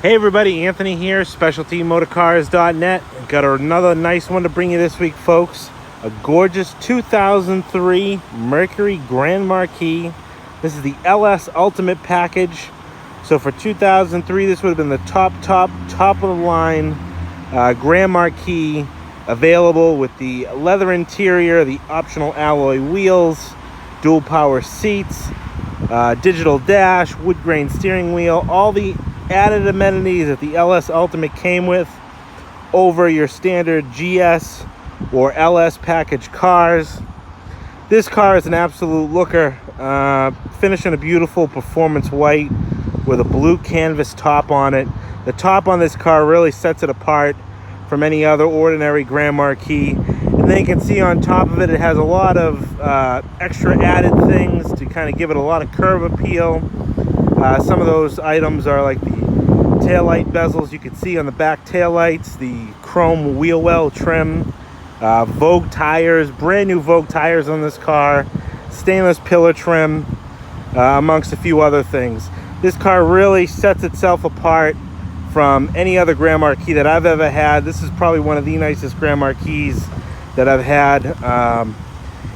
Hey everybody, Anthony here, specialtymotorcars.net. Got another nice one to bring you this week, folks. A gorgeous 2003 Mercury Grand Marquis. This is the LS Ultimate Package. So for 2003, this would have been the top of the line Grand Marquis, available with the leather interior, the optional alloy wheels, dual power seats, digital dash, wood grain steering wheel, all the added amenities that the LS Ultimate came with over your standard GS or LS package cars. This car is an absolute looker, finished in a beautiful performance white with a blue canvas top on it. The top on this car really sets it apart from any other ordinary Grand Marquis. And then you can see on top of it, it has a lot of extra added things to kind of give it a lot of curb appeal. Some of those items are like the taillight bezels you can see on the back taillights, the chrome wheel well trim, Vogue tires, brand new Vogue tires on this car, stainless pillar trim, amongst a few other things. This car really sets itself apart from any other Grand Marquis that I've ever had. This is probably one of the nicest Grand Marquis that I've had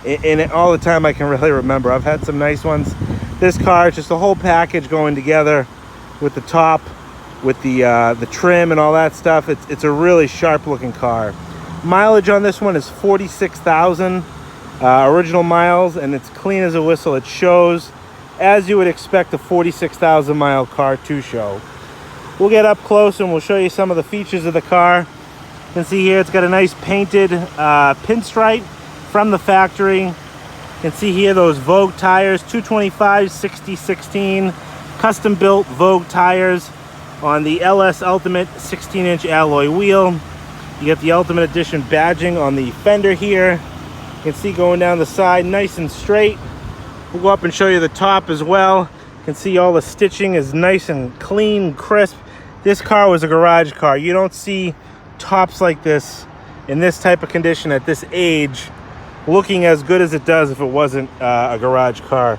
in all the time I can really remember. I've had some nice ones. This car is just a whole package going together with the top, with the trim and all that stuff. It's a really sharp looking car. Mileage on this one is 46,000 original miles, and it's clean as a whistle. It shows as you would expect a 46,000 mile car to show. We'll get up close and we'll show you some of the features of the car. You can see here it's got a nice painted pinstripe from the factory. You can see here those Vogue tires, 225 60/16, custom built Vogue tires on the LS Ultimate 16-inch alloy wheel. You get the Ultimate Edition badging on the fender here. You can see going down the side nice and straight. We'll go up and show you the top as well. You can see all the stitching is nice and clean, crisp. This car was a garage car. You don't see tops like this in this type of condition at this age looking as good as it does if it wasn't a garage car.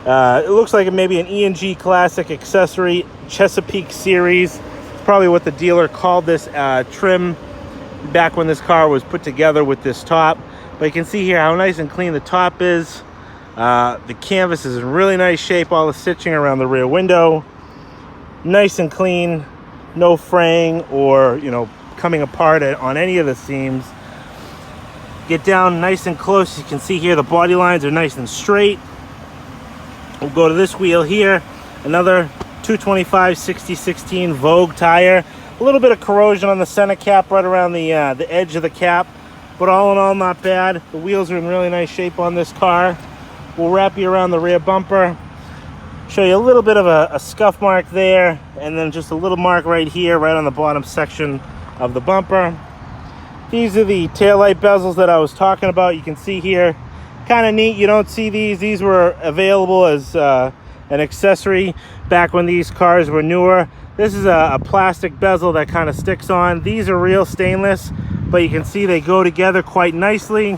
It looks like it may be an E&G Classic accessory, Chesapeake series. It's probably what the dealer called this trim back when this car was put together with this top. But you can see here how nice and clean the top is. The canvas is in really nice shape. All the stitching around the rear window, nice and clean, no fraying or coming apart on any of the seams. Get down nice and close. You can see here the body lines are nice and straight. We'll go to this wheel here, another 225 60/16 Vogue tire. A little bit of corrosion on the center cap right around the edge of the cap, but all in all, not bad. The wheels are in really nice shape on this car. We'll wrap you around the rear bumper, show you a little bit of a scuff mark there, and then just a little mark right here, right on the bottom section of the bumper. These are the taillight bezels that I was talking about. You can see here, kind of neat. You don't see these. These were available as an accessory back when these cars were newer. This is a plastic bezel that kind of sticks on. These are real stainless, but you can see they go together quite nicely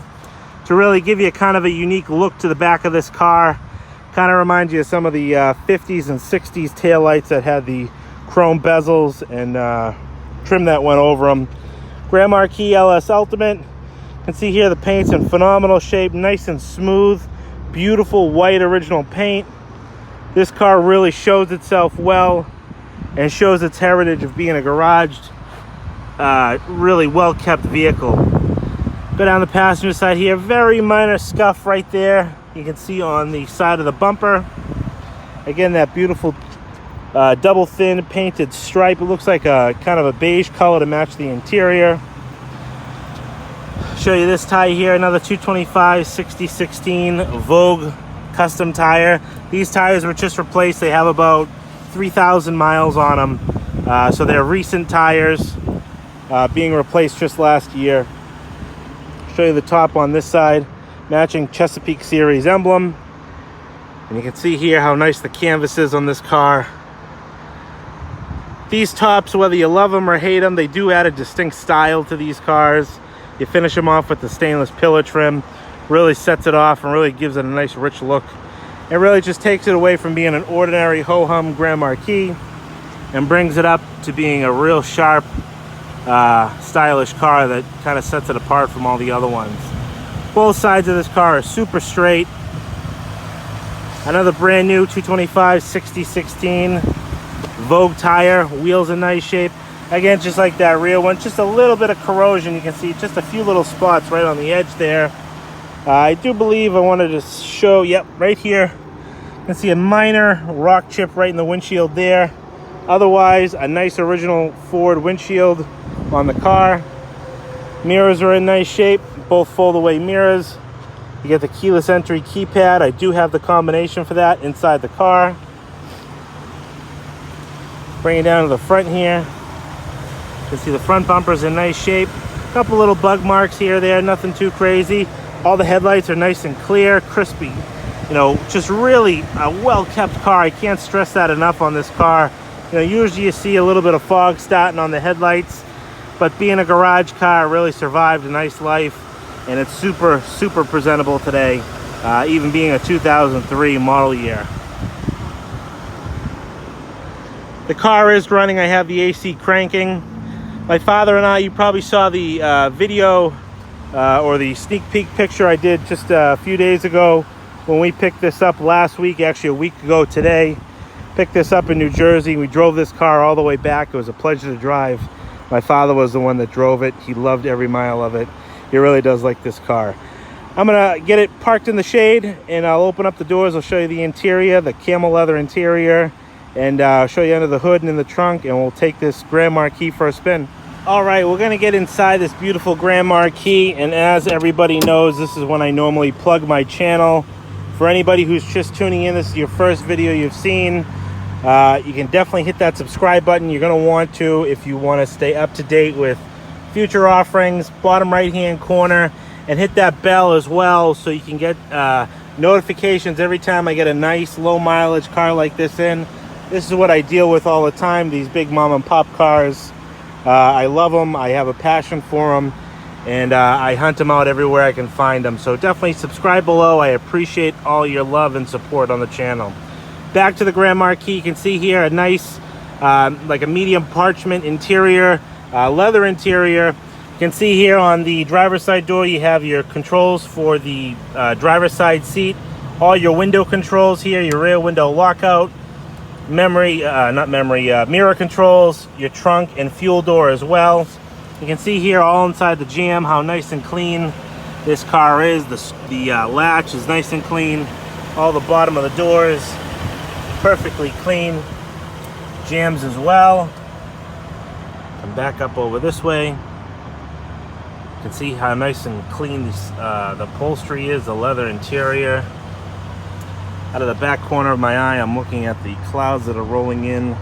to really give you kind of a unique look to the back of this car. Kind of reminds you of some of the 50s and 60s taillights that had the chrome bezels and trim that went over them. Grand Marquis LS Ultimate. You can see here the paint's in phenomenal shape, nice and smooth, beautiful white original paint. This car really shows itself well and shows its heritage of being a garaged, really well-kept vehicle. Go down the passenger side here, very minor scuff right there. You can see on the side of the bumper. Again, that beautiful double thin painted stripe. It looks like a kind of a beige color to match the interior. Show you this tire here, another 225 60/16 Vogue custom tire. These tires were just replaced. They have about 3,000 miles on them, so they're recent tires, being replaced just last year. Show you the top on this side, matching Chesapeake series emblem, and you can see here how nice the canvas is on this car. These tops, whether you love them or hate them, they do add a distinct style to these cars. You finish them off with the stainless pillar trim, really sets it off and really gives it a nice rich look. It really just takes it away from being an ordinary ho-hum Grand Marquis and brings it up to being a real sharp, stylish car that kind of sets it apart from all the other ones. Both sides of this car are super straight. Another brand new 225 6016 Vogue tire. Wheels in nice shape. Again, just like that rear one, just a little bit of corrosion. You can see just a few little spots right on the edge there. I do believe I wanted to show, yep, right here. You can see a minor rock chip right in the windshield there. Otherwise, a nice original Ford windshield on the car. Mirrors are in nice shape, both fold-away mirrors. You get the keyless entry keypad. I do have the combination for that inside the car. Bring it down to the front here. You can see the front bumper's in nice shape. A couple little bug marks here, there, nothing too crazy. All the headlights are nice and clear, crispy. You know, just really a well-kept car. I can't stress that enough on this car. You know, usually you see a little bit of fog starting on the headlights, but being a garage car, it really survived a nice life, and it's super, super presentable today, even being a 2003 model year. The car is running. I have the AC cranking. My father and I, you probably saw the video or the sneak peek picture I did just a few days ago when we picked this up last week, actually a week ago today. Picked this up in New Jersey. We drove this car all the way back. It was a pleasure to drive. My father was the one that drove it. He loved every mile of it. He really does like this car. I'm gonna get it parked in the shade, and I'll open up the doors. I'll show you the interior, the camel leather interior, and I'll show you under the hood and in the trunk, and we'll take this Grand Marquis for a spin. All right, we're gonna get inside this beautiful Grand Marquis, and as everybody knows, this is when I normally plug my channel. For anybody who's just tuning in, this is your first video you've seen. You can definitely hit that subscribe button. You're gonna want to if you wanna stay up to date with future offerings, bottom right-hand corner, and hit that bell as well so you can get notifications every time I get a nice low mileage car like this in. This is what I deal with all the time, these big mom and pop cars. I love them. I have a passion for them, and I hunt them out everywhere I can find them. So definitely subscribe below. I appreciate all your love and support on the channel. Back to the Grand Marquis. You can see here a nice, like a medium parchment interior, leather interior. You can see here on the driver's side door, you have your controls for the driver's side seat. All your window controls here, your rear window lockout. Mirror controls, your trunk and fuel door as well. You can see here all inside the jam how nice and clean this car is. The latch is nice and clean. All the bottom of the doors perfectly clean. Jams as well. Come back up over this way. You can see how nice and clean the upholstery is, the leather interior. Out of the back corner of my eye, I'm looking at the clouds that are rolling in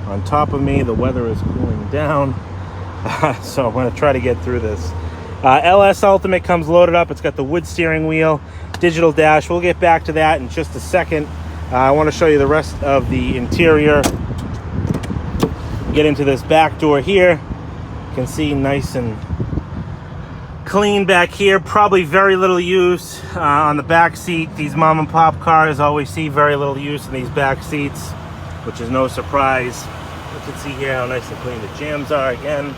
on top of me. The weather is cooling down, so I'm going to try to get through this. LS Ultimate comes loaded up. It's got the wood steering wheel, digital dash. We'll get back to that in just a second. I want to show you the rest of the interior. Get into this back door here. You can see nice and clean back here. Probably very little use on the back seat. These mom and pop cars always see very little use in these back seats, which is no surprise. You can see here how nice and clean the jams are again.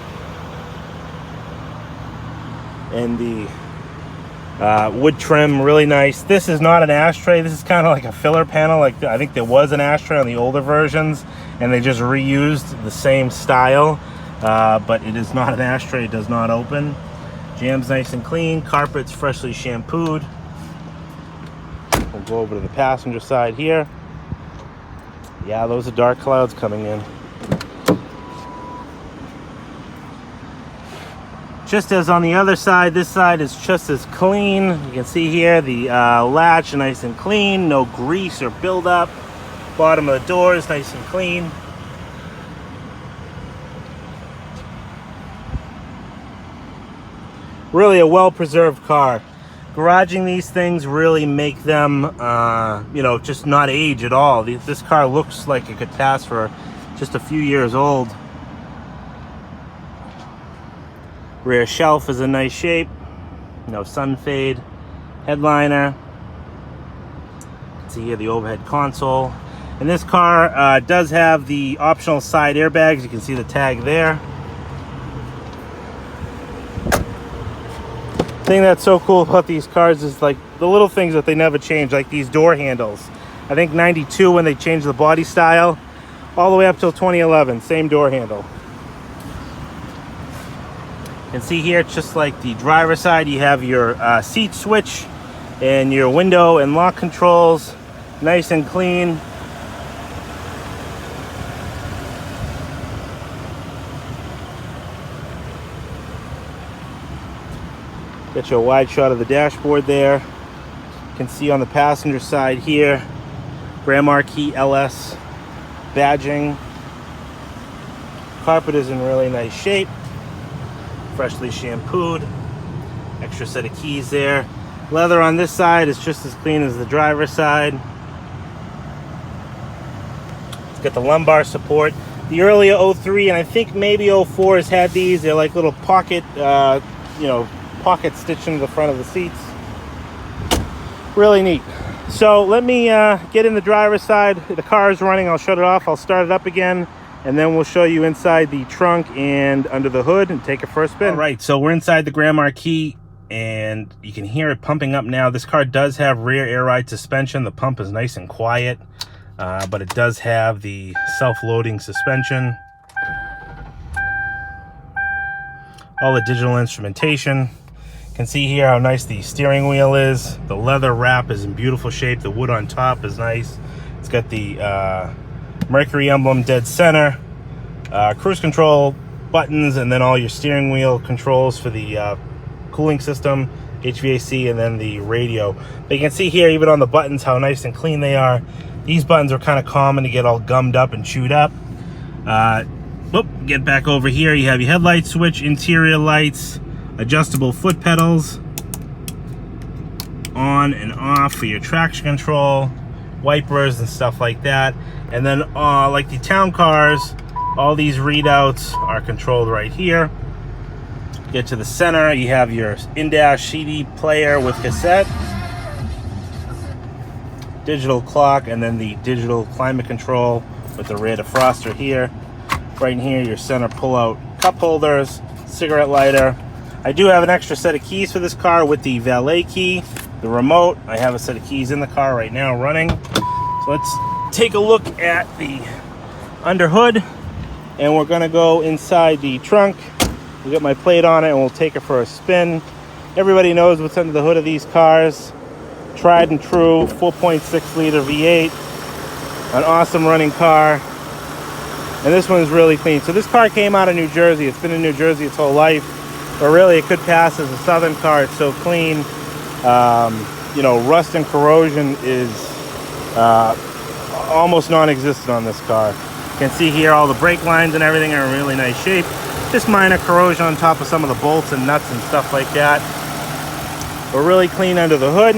And the wood trim, really nice. This is not an ashtray. This is kind of like a filler panel. Like I think there was an ashtray on the older versions, and they just reused the same style. But it is not an ashtray. It does not open. Jam's nice and clean. Carpet's freshly shampooed. We'll go over to the passenger side here. Yeah, those are dark clouds coming in. Just as on the other side, this side is just as clean. You can see here the latch nice and clean. No grease or buildup. Bottom of the door is nice and clean. Really a well-preserved car. Garaging these things really make them, you know, just not age at all. This car looks like it could pass for just a few years old. Rear shelf is in nice shape. No sun fade. Headliner. You can see here the overhead console. And this car does have the optional side airbags. You can see the tag there. The thing that's so cool about these cars is like the little things that they never change, like these door handles. I think 92 when they changed the body style, all the way up till 2011, same door handle. You can see here, just like the driver's side, you have your seat switch and your window and lock controls, nice and clean. Get you a wide shot of the dashboard there. You can see on the passenger side here, Grand Marquis LS badging. Carpet is in really nice shape, freshly shampooed. Extra set of keys there. Leather on this side is just as clean as the driver's side. It's got the lumbar support. The earlier 03 and I think maybe 04 has had these. They're like little pocket, pocket stitched into the front of the seats. Really neat. So let me get in the driver's side. The car is running. I'll shut it off. I'll start it up again, and then we'll show you inside the trunk and under the hood and take it for a spin. All right, so we're inside the Grand Marquis, and you can hear it pumping up now. This car does have rear air ride suspension. The pump is nice and quiet, but it does have the self-loading suspension. All the digital instrumentation. You can see here how nice the steering wheel is. The leather wrap is in beautiful shape. The wood on top is nice. It's got the Mercury emblem dead center, cruise control buttons, and then all your steering wheel controls for the cooling system, HVAC, and then the radio. But you can see here, even on the buttons, how nice and clean they are. These buttons are kind of common to get all gummed up and chewed up. Get back over here. You have your headlight switch, interior lights, adjustable foot pedals, on and off for your traction control, wipers and stuff like that. And then like the town cars, all these readouts are controlled right here. Get to the center, you have your in-dash CD player with cassette, digital clock, and then the digital climate control with the rear defroster here. Right in here, your center pull-out cup holders, cigarette lighter. I do have an extra set of keys for this car with the valet key, the remote. I have a set of keys in the car right now running. So let's take a look at the under hood, and we're gonna go inside the trunk. We'll get my plate on it and we'll take it for a spin. Everybody knows what's under the hood of these cars. Tried and true, 4.6 liter V8, an awesome running car. And this one's really clean. So this car came out of New Jersey. It's been in New Jersey its whole life. But really, it could pass as a southern car. It's so clean. Rust and corrosion is almost non-existent on this car. You can see here all the brake lines and everything are in really nice shape. Just minor corrosion on top of some of the bolts and nuts and stuff like that. We're really clean under the hood.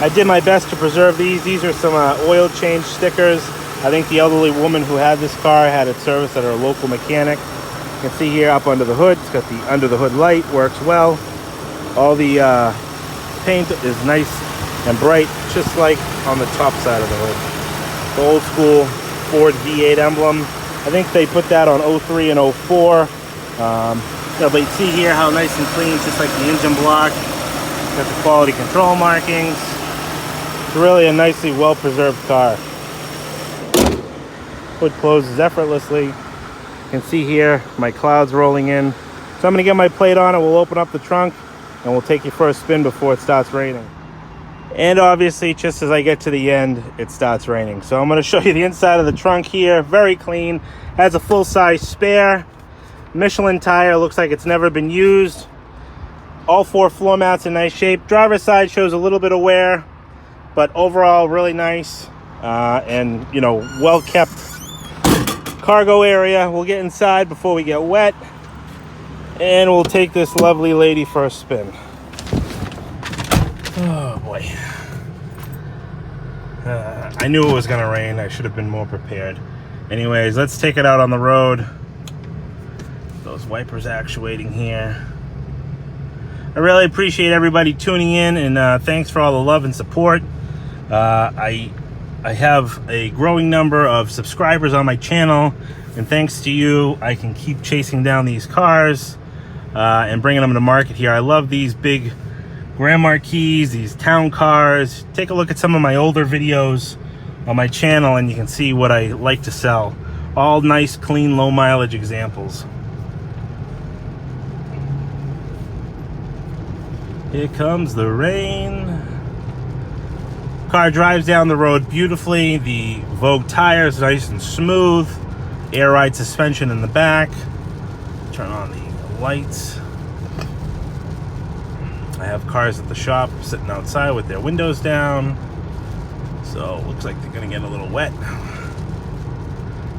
I did my best to preserve these. These are some oil change stickers. I think the elderly woman who had this car had it serviced at her local mechanic. You can see here up under the hood, it's got the under the hood light, works well. All the paint is nice and bright, just like on the top side of the hood. The old school Ford V8 emblem. I think they put that on 03 and 04. But you see here how nice and clean, just like the engine block. Got the quality control markings. It's really a nicely well-preserved car. Hood closes effortlessly. You can see here my clouds rolling in. So I'm gonna get my plate on it. We'll open up the trunk and we'll take you for a spin before it starts raining. And obviously, just as I get to the end, it starts raining. So I'm gonna show you the inside of the trunk here. Very clean. Has a full-size spare. Michelin tire, looks like it's never been used. All 4 floor mats in nice shape. Driver's side shows a little bit of wear, but overall really nice. And well kept. Cargo area. We'll get inside before we get wet, and we'll take this lovely lady for a spin. Oh boy. I knew it was gonna rain. I should have been more prepared. Anyways, let's take it out on the road. Those wipers actuating here. I really appreciate everybody tuning in, and thanks for all the love and support. I I have a growing number of subscribers on my channel, and thanks to you, I can keep chasing down these cars and bringing them to market here. I love these big Grand Marquis, these town cars. Take a look at some of my older videos on my channel and you can see what I like to sell. All nice, clean, low mileage examples. Here comes the rain. Car drives down the road beautifully. The Vogue tires nice and smooth. Air ride suspension in the back. Turn on the lights. I have cars at the shop sitting outside with their windows down. So looks like they're gonna get a little wet.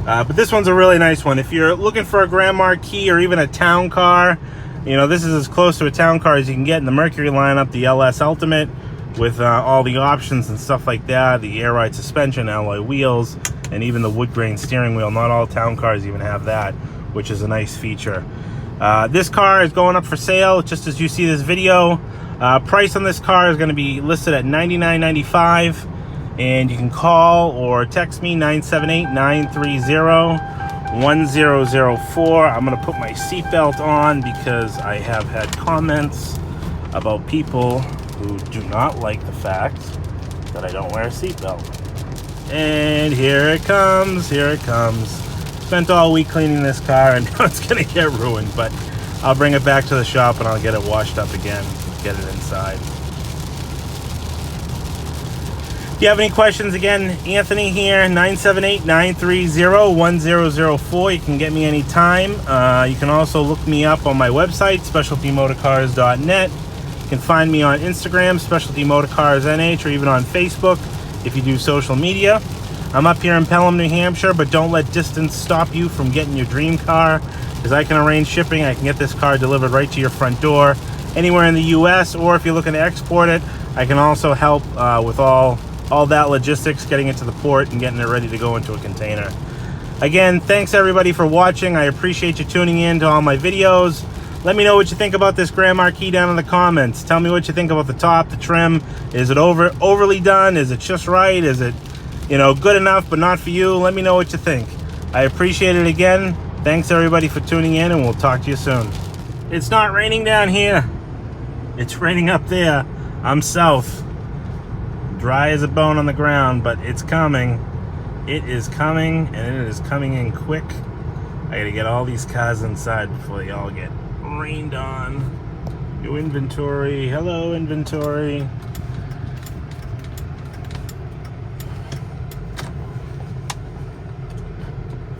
But this one's a really nice one. If you're looking for a Grand Marquis or even a town car, you know, this is as close to a town car as you can get in the Mercury lineup, the LS Ultimate, with all the options and stuff like that, the air ride suspension, alloy wheels, and even the wood grain steering wheel. Not all town cars even have that, which is a nice feature. This car is going up for sale just as you see this video. Price on this car is going to be listed at $99.95, and you can call or text me 978-930-1004. I'm going to put my seatbelt on because I have had comments about people who do not like the fact that I don't wear a seatbelt. And here it comes, here it comes. Spent all week cleaning this car and now it's gonna get ruined, but I'll bring it back to the shop and I'll get it washed up again, get it inside. If you have any questions, again, Anthony here, 978-930-1004. You can get me anytime. You can also look me up on my website, specialtymotorcars.net. You can find me on Instagram, Specialty Motorcars NH, or even on Facebook if you do social media. I'm up here in Pelham, New Hampshire, but don't let distance stop you from getting your dream car, because I can arrange shipping. I can get this car delivered right to your front door anywhere in the US, or if you're looking to export it, I can also help with all that logistics, getting it to the port and getting it ready to go into a container. Again, thanks everybody for watching. I appreciate you tuning in to all my videos. Let me know what you think about this Grand Marquis down in the comments. Tell me what you think about the top, the trim. Is it overly done? Is it just right? Is it, you know, good enough but not for you? Let me know what you think. I appreciate it again. Thanks everybody for tuning in, and we'll talk to you soon. It's not raining down here. It's raining up there. I'm south. Dry as a bone on the ground, but it's coming. It is coming, and it is coming in quick. I gotta get all these cars inside before they all get rained on. New inventory. Hello, inventory.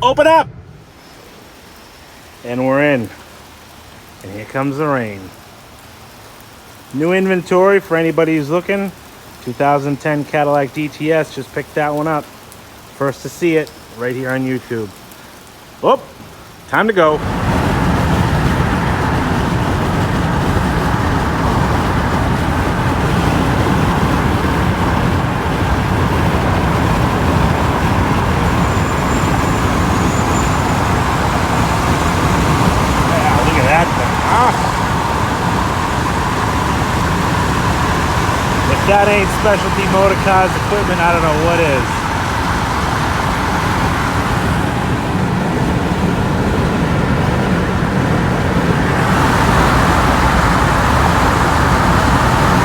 Open up! And we're in. And here comes the rain. New inventory for anybody who's looking. 2010 Cadillac DTS. Just picked that one up. First to see it right here on YouTube. Oh, time to go. If that ain't Specialty Motorcars equipment, I don't know what is.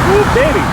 Woo, baby.